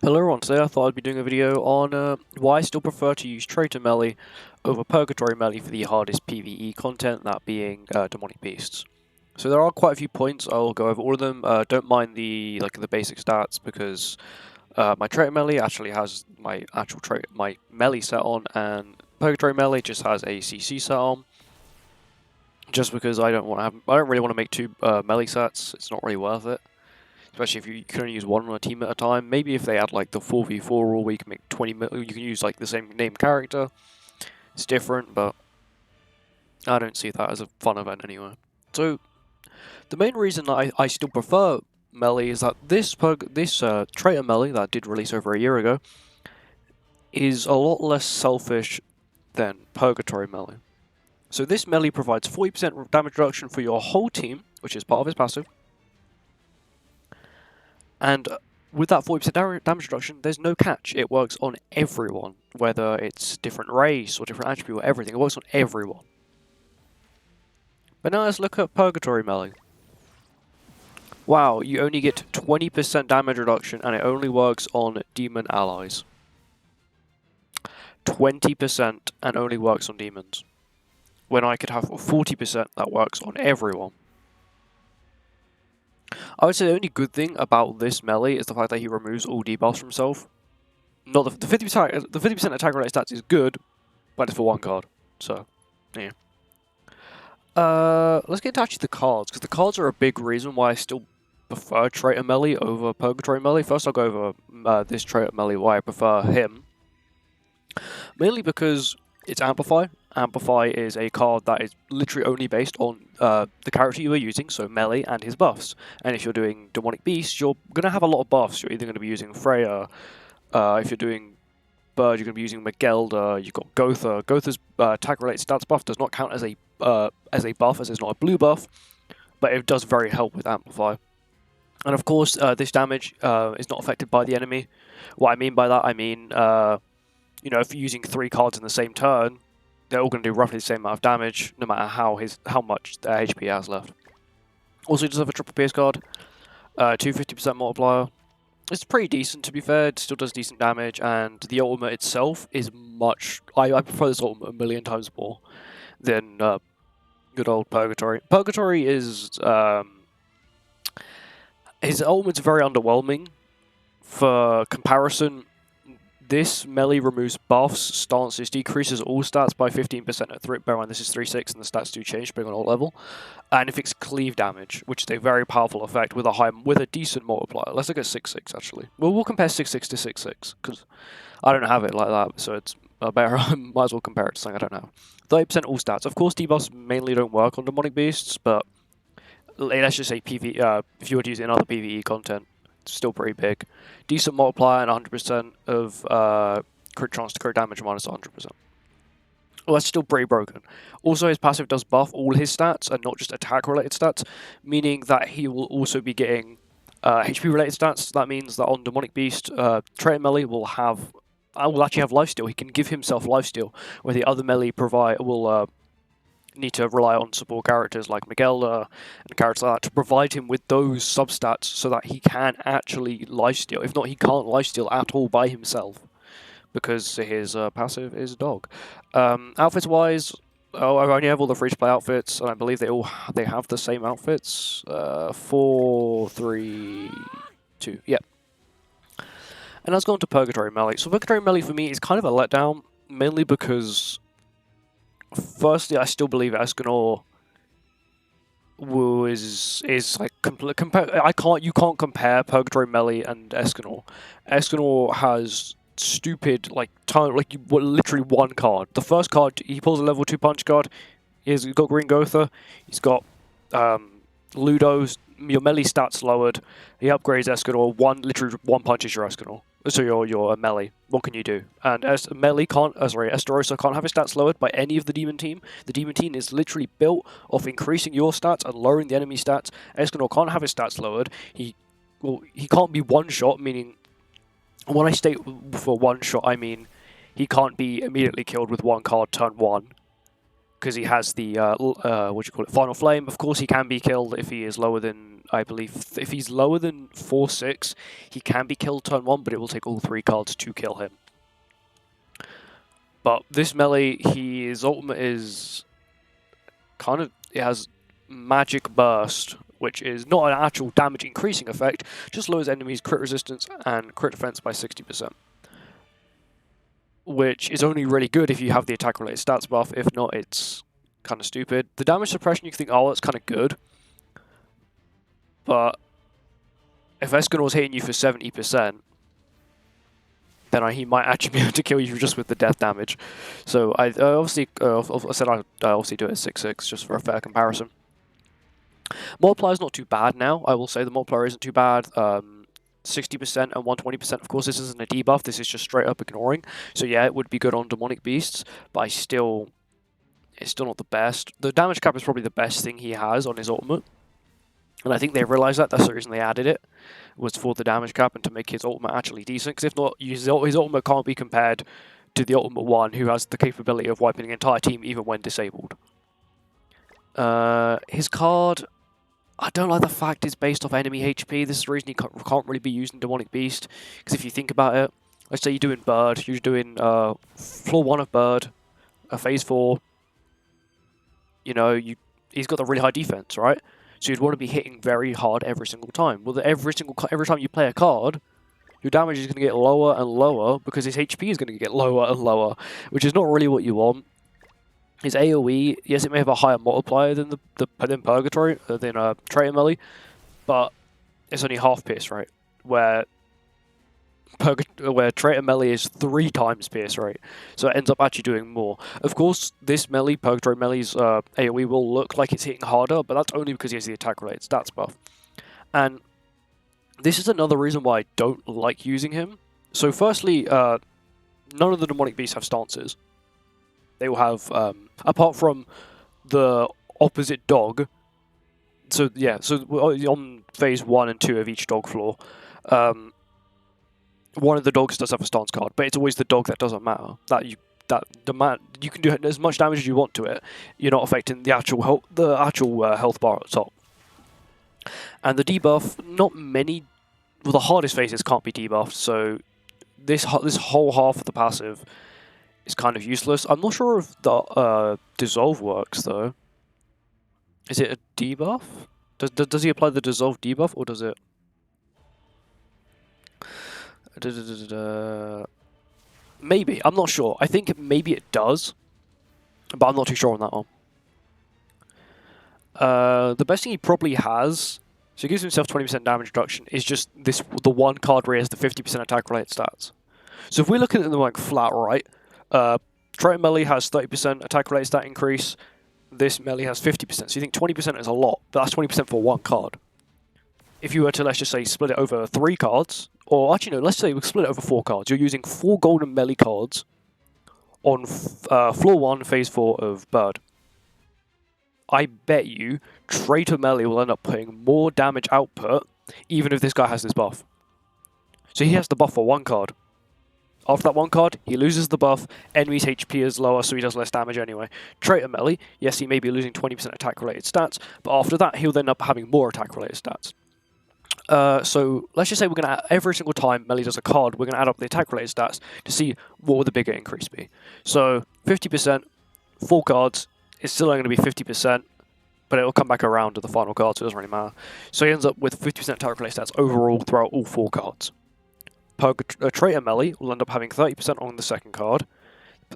Hello everyone, today I thought I'd be doing a video on why I still prefer to use Traitor melee over Purgatory melee for the hardest PvE content, that being Demonic Beasts. So there are quite a few points, I'll go over all of them. Don't mind the basic stats because my Traitor melee actually has my my melee set on, and Purgatory melee just has a CC set on. Just because I don't really want to make two melee sets, it's not really worth it. Especially if you can only use one on a team at a time. Maybe if they add like the 4v4 rule where you can make 20 you can use like the same name character. It's different, but I don't see that as a fun event anyway. So the main reason that I still prefer melee is that this Traitor melee that did release over a year ago is a lot less selfish than Purgatory melee. So this melee provides 40% damage reduction for your whole team, which is part of his passive. And with that 40% damage reduction, there's no catch. It works on everyone, whether it's different race or different attribute or everything. It works on everyone. But now let's look at Purgatory melee. Wow, you only get 20% damage reduction and it only works on demon allies. 20% and only works on demons. When I could have 40% that works on everyone. I would say the only good thing about this melee is the fact that he removes all debuffs from himself. Not the 50% attack related stats is good, but it's for one card. So, yeah. Let's get to actually the cards, because the cards are a big reason why I still prefer Traitor melee over Purgatory melee. First, I'll go over this Traitor melee, why I prefer him. Mainly because it's Amplify. Amplify is a card that is literally only based on the character you are using, so melee and his buffs. And if you're doing Demonic Beasts, you're going to have a lot of buffs. You're either going to be using Freya, if you're doing Bird, you're going to be using Meliodas, you've got Gotha. Gotha's attack-related stats buff does not count as a buff, as it's not a blue buff, but it does very help with Amplify. And of course, this damage is not affected by the enemy. What I mean by that, I mean, you know, if you're using 3 cards in the same turn, they're all going to do roughly the same amount of damage, no matter how much their HP has left. Also, he does have a triple pierce card, 250% multiplier. It's pretty decent, to be fair. It still does decent damage, and the ultimate itself is much... I prefer this ultimate a million times more than good old Purgatory. Purgatory is... his ultimate's very underwhelming. For comparison, this melee removes buffs, stances, decreases all stats by 15% at 3. Bear in mind, this is 3/6, and the stats do change depending on what level. And inflicts cleave damage, which is a very powerful effect with a decent multiplier. Let's look at 6/6 actually. Well, we'll compare 6/6 to 6/6 because I don't have it like that, so it's better. I might as well compare it to something I don't have. 30% all stats. Of course, debuffs mainly don't work on Demonic Beasts, but let's just say PvE. If you were to use it in other PvE content. Still pretty big. Decent multiplier and 100% of crit chance to crit damage minus 100%. Well, that's still pretty broken. Also, his passive does buff all his stats and not just attack-related stats, meaning that he will also be getting HP-related stats. That means that on Demonic Beast, Traitor melee will actually have lifesteal. He can give himself lifesteal, where the other melee will need to rely on support characters like Meliodas and characters like that to provide him with those substats so that he can actually lifesteal. If not, he can't lifesteal at all by himself because his passive is dog. Outfits-wise, I only have all the free-to-play outfits, and I believe they have the same outfits. 4, 3, 2, yep. And let's go on to Purgatory melee. So Purgatory melee for me is kind of a letdown, mainly because firstly, I still believe Escanor is like you can't compare Purgatory melee and Escanor. Escanor has stupid literally one card. The first card he pulls a level 2 punch card. He's got Green Gotha. He's got Ludo's. Your melee stats lowered. He upgrades Escanor. Literally one punch is your Escanor. So you're a melee. What can you do? And Estarossa can't have his stats lowered by any of the demon team. The demon team is literally built off increasing your stats and lowering the enemy stats. Escanor can't have his stats lowered. He can't be one shot, meaning when I state for one shot, I mean he can't be immediately killed with one card turn 1. because he has the Final Flame. Of course, he can be killed if he is lower than, I believe, if he's lower than 4/6, he can be killed turn 1, but it will take all 3 cards to kill him. But this melee, his ultimate is kind of, it has Magic Burst, which is not an actual damage increasing effect, just lowers enemies' crit resistance and crit defense by 60%. Which is only really good if you have the attack related stats buff. If not, it's kind of stupid. The damage suppression, you can think, oh, that's kind of good. But if Escanor's hitting you for 70%, then he might actually be able to kill you just with the death damage. So I obviously said I obviously do it at 6/6 just for a fair comparison. Multiplier's not too bad now. I will say the multiplier isn't too bad. 60% and 120%. Of course, this isn't a debuff. This is just straight up ignoring. So yeah, it would be good on demonic beasts, but it's still not the best. The damage cap is probably the best thing he has on his ultimate, and I think they realized that. That's the reason they added it, was for the damage cap and to make his ultimate actually decent. Because if not, his ultimate can't be compared to the Ultimate One, who has the capability of wiping an entire team even when disabled. His card, I don't like the fact it's based off enemy HP. This is the reason he can't really be used in Demonic Beast. Because if you think about it, let's say you're doing Bird, you're doing floor 1 of Bird, a phase 4. You know, he's got the really high defense, right? So you'd want to be hitting very hard every single time. Well, every time you play a card, your damage is going to get lower and lower because his HP is going to get lower and lower, which is not really what you want. His AoE, yes, it may have a higher multiplier than than Purgatory, than Traitor melee, but it's only half pierce rate, where Traitor melee is 3 times pierce rate, so it ends up actually doing more. Of course, this melee, Purgatory melee's AoE will look like it's hitting harder, but that's only because he has the attack-related stats buff. And this is another reason why I don't like using him. So firstly, none of the demonic beasts have stances. They will have, apart from the opposite dog. So yeah, so on phase 1 and 2 of each dog floor, one of the dogs does have a stance card, but it's always the dog that doesn't matter. You can do as much damage as you want to it. You're not affecting the actual health bar at the top. And the debuff, not many. Well, the hardest phases can't be debuffed, so this whole half of the passive is kind of useless. I'm not sure if the dissolve works though. Is it a debuff? Does he apply the dissolve debuff, or does it? Maybe, I'm not sure. I think maybe it does, but I'm not too sure on that one. The best thing he probably has, so he gives himself 20% damage reduction, is just the one card where he has the 50% attack related stats. So if we're looking at them like flat right, Traitor melee has 30% attack related stat increase, this melee has 50%, so you think 20% is a lot, but that's 20% for one card. If you were to, let's just say, split it over 3 cards, or actually no, let's say we split it over 4 cards, you're using 4 golden melee cards on floor 1, phase 4 of Bird. I bet you Traitor melee will end up putting more damage output, even if this guy has this buff. So he has the buff for 1 card. After that 1 card, he loses the buff, enemy's HP is lower, so he does less damage anyway. Traitor melee, yes, he may be losing 20% attack-related stats, but after that, he'll end up having more attack-related stats. So let's just say we're going to, every single time melee does a card, we're going to add up the attack-related stats to see what would the bigger increase be. So 50%, 4 cards, it's still only going to be 50%, but it'll come back around to the final card, so it doesn't really matter. So he ends up with 50% attack-related stats overall throughout all 4 cards. Traitor melee will end up having 30% on the second card,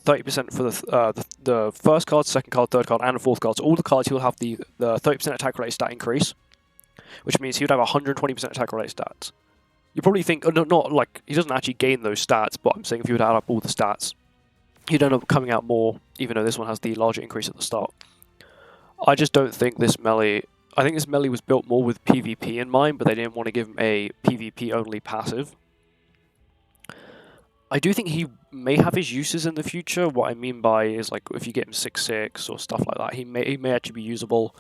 30% for the first card, second card, third card, and the fourth card. So all the cards he'll have the 30% attack-related stat increase, which means he would have 120% attack-related stats. You probably think, oh, no, not like he doesn't actually gain those stats, but I'm saying if you would add up all the stats, he'd end up coming out more, even though this one has the larger increase at the start. I just don't think this melee. I think this melee was built more with PvP in mind, but they didn't want to give him a PvP-only passive. I do think he may have his uses in the future. What I mean by is like if you get him 6/6 or stuff like that, he may actually be usable.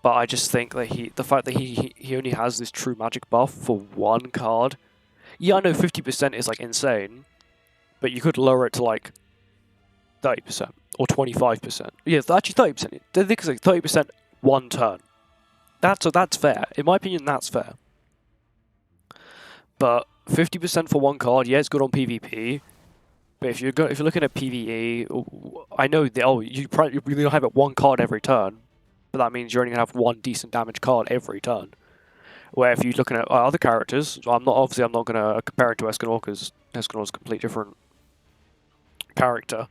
But I just think that the fact that he only has this true magic buff for 1 card. Yeah, I know 50% is like insane, but you could lower it to like 30% or 25%. Yeah, actually 30%. I think it's like 30% one turn. That's fair. In my opinion, that's fair. But 50% for one card, yeah, it's good on PvP. But if you're looking at PvE, I know you really don't have it one card every turn, but that means you're only gonna have one decent damage card every turn. Where if you're looking at other characters, I'm not gonna compare it to Escanor because Escanor's a completely different character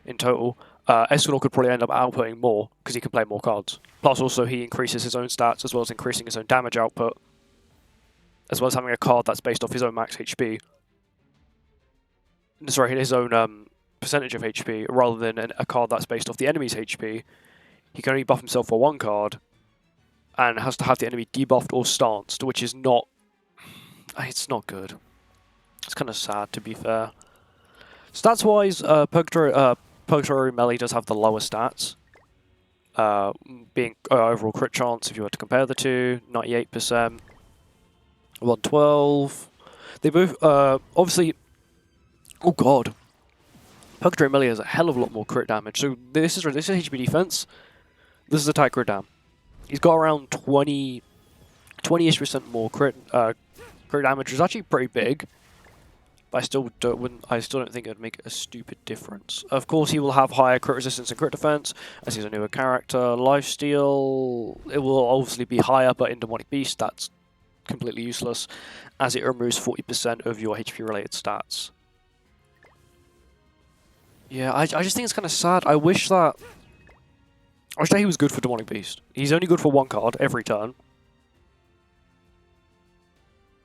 in total. Escanor could probably end up outputting more because he can play more cards. Plus, also he increases his own stats as well as increasing his own damage output, as well as having a card that's based off his own max HP. Sorry, his own percentage of HP, rather than a card that's based off the enemy's HP. He can only buff himself for one card, and has to have the enemy debuffed or stanced, which is not... It's not good. It's kind of sad, to be fair. Stats-wise, Purgatory Melee does have the lower stats. Being overall crit chance, if you were to compare the two, 98%, 112. They both, obviously... Oh god. Purgatory Melee has a hell of a lot more crit damage. So this is HP defense. This is attack crit dam. He's got around 20-ish% more crit damage, which is actually pretty big. But I still don't think it'd make a stupid difference. Of course, he will have higher crit resistance and crit defense as he's a newer character. Lifesteal, it will obviously be higher, but in Demonic Beast, that's completely useless, as it removes 40% of your HP related stats. Yeah, I just think it's kind of sad. I wish that he was good for Demonic Beast. He's only good for one card every turn.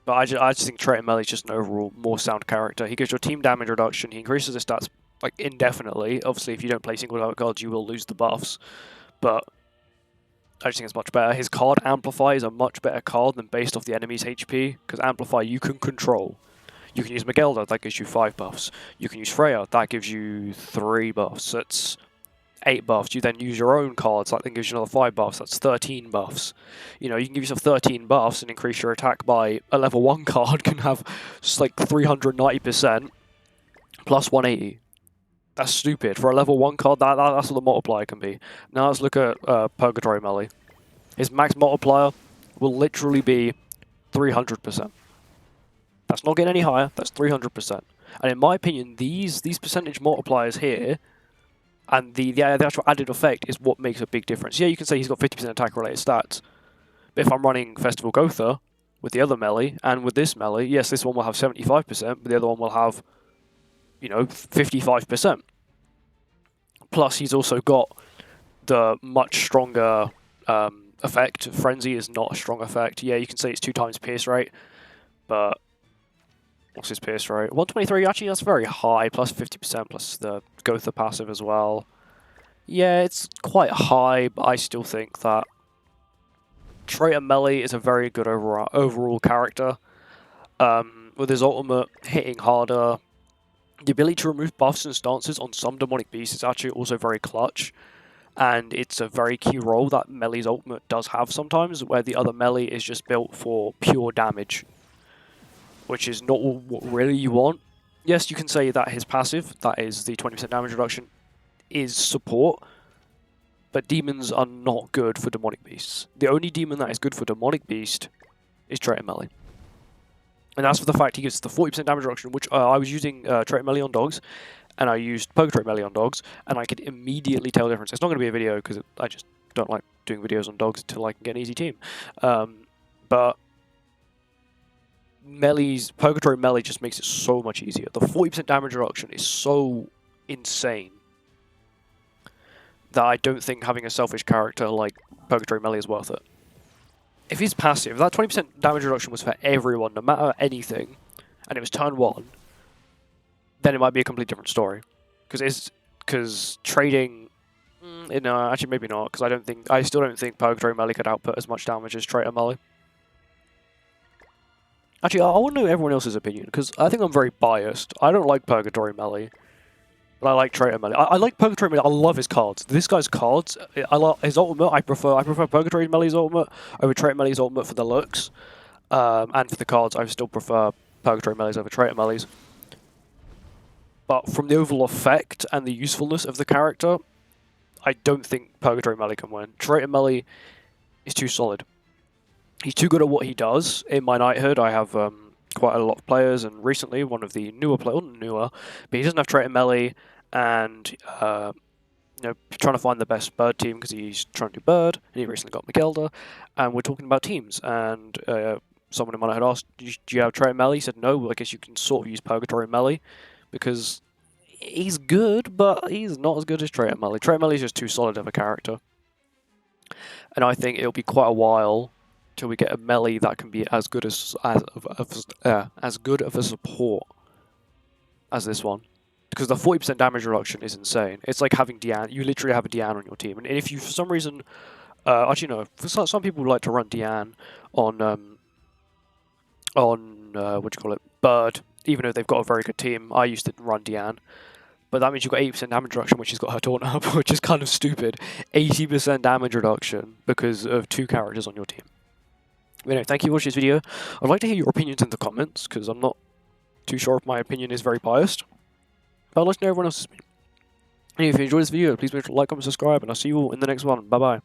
But I just think Traitor Melee is just an overall more sound character. He gives your team damage reduction. He increases his stats like indefinitely. Obviously, if you don't play single target cards, you will lose the buffs. But I just think it's much better. His card Amplify is a much better card than based off the enemy's HP, because Amplify you can control. You can use Meliodas, that gives you 5 buffs. You can use Freya, that gives you 3 buffs. That's 8 buffs. You then use your own cards, that then gives you another 5 buffs. That's 13 buffs. You know, you can give yourself 13 buffs and increase your attack by a level 1 card can have just like 390% plus 180. That's stupid. For a level 1 card, that's what the multiplier can be. Now let's look at Purgatory Melee. His max multiplier will literally be 300%. That's not getting any higher, that's 300%. And in my opinion, these percentage multipliers here, and the actual added effect is what makes a big difference. Yeah, you can say he's got 50% attack-related stats, but if I'm running Festival Gotha with the other melee, and with this melee, yes, this one will have 75%, but the other one will have, you know, 55%. Plus, he's also got the much stronger effect. Frenzy is not a strong effect. Yeah, you can say it's 2 times pierce rate, but... What's his pierce rate? 123, actually that's very high, plus 50%, plus the Gotha passive as well. Yeah, it's quite high, but I still think that Traitor Melee is a very good overall character. With his ultimate hitting harder, the ability to remove buffs and stances on some Demonic Beasts is actually also very clutch. And it's a very key role that Melee's ultimate does have sometimes, where the other melee is just built for pure damage, which is not what really you want. Yes, you can say that his passive, that is the 20% damage reduction, is support, but demons are not good for Demonic Beasts. The only demon that is good for Demonic Beast is Traitor Melee. And that's for the fact he gives the 40% damage reduction, which I was using Traitor Melee on dogs, and I used Purgatory Melee on dogs, and I could immediately tell the difference. It's not going to be a video, because I just don't like doing videos on dogs until I can get an easy team. But Purgatory Melee just makes it so much easier. The 40% damage reduction is so insane that I don't think having a selfish character like Purgatory Melee is worth it. If he's passive, if that 20% damage reduction was for everyone, no matter anything, and it was turn 1, then it might be a completely different story. Because trading... no, actually maybe not, because I still don't think Purgatory Melee could output as much damage as Traitor Melee. Actually, I want to know everyone else's opinion, because I think I'm very biased. I don't like Purgatory Melee, but I like Traitor Melee. I like Purgatory Melee. I love his cards. This guy's cards, I love his ultimate. I prefer Purgatory Melee's ultimate over Traitor Melee's ultimate for the looks, and for the cards, I still prefer Purgatory Melee's over Traitor Melee's. but from the overall effect and the usefulness of the character, I don't think Purgatory Melee can win. Traitor Melee is too solid. He's too good at what he does. In my Knighthood, I have quite a lot of players, and recently one of the newer players, newer, but he doesn't have Traitor Melee, and trying to find the best bird team because he's trying to do bird, and he recently got Meliodas, and we're talking about teams, and someone in my Knighthood asked, do you have Traitor Melee? He said, no, well, I guess you can sort of use Purgatory Melee, because he's good, but he's not as good as Traitor Melee. Traitor Melee is just too solid of a character. And I think it'll be quite a while till we get a melee that can be as good as good of a support as this one. Because the 40% damage reduction is insane. It's like having Diane. You literally have a Diane on your team. And if you, for some reason, actually no, for some people like to run Diane on Bird, even though they've got a very good team. I used to run Diane. But that means you've got 80% damage reduction, which has got her taunt up, which is kind of stupid. 80% damage reduction because of 2 characters on your team. But anyway, thank you for watching this video. I'd like to hear your opinions in the comments, because I'm not too sure if my opinion is very biased. But I'd like to know everyone else's opinion. Anyway, if you enjoyed this video, please make sure to like, comment, subscribe, and I'll see you all in the next one. Bye-bye.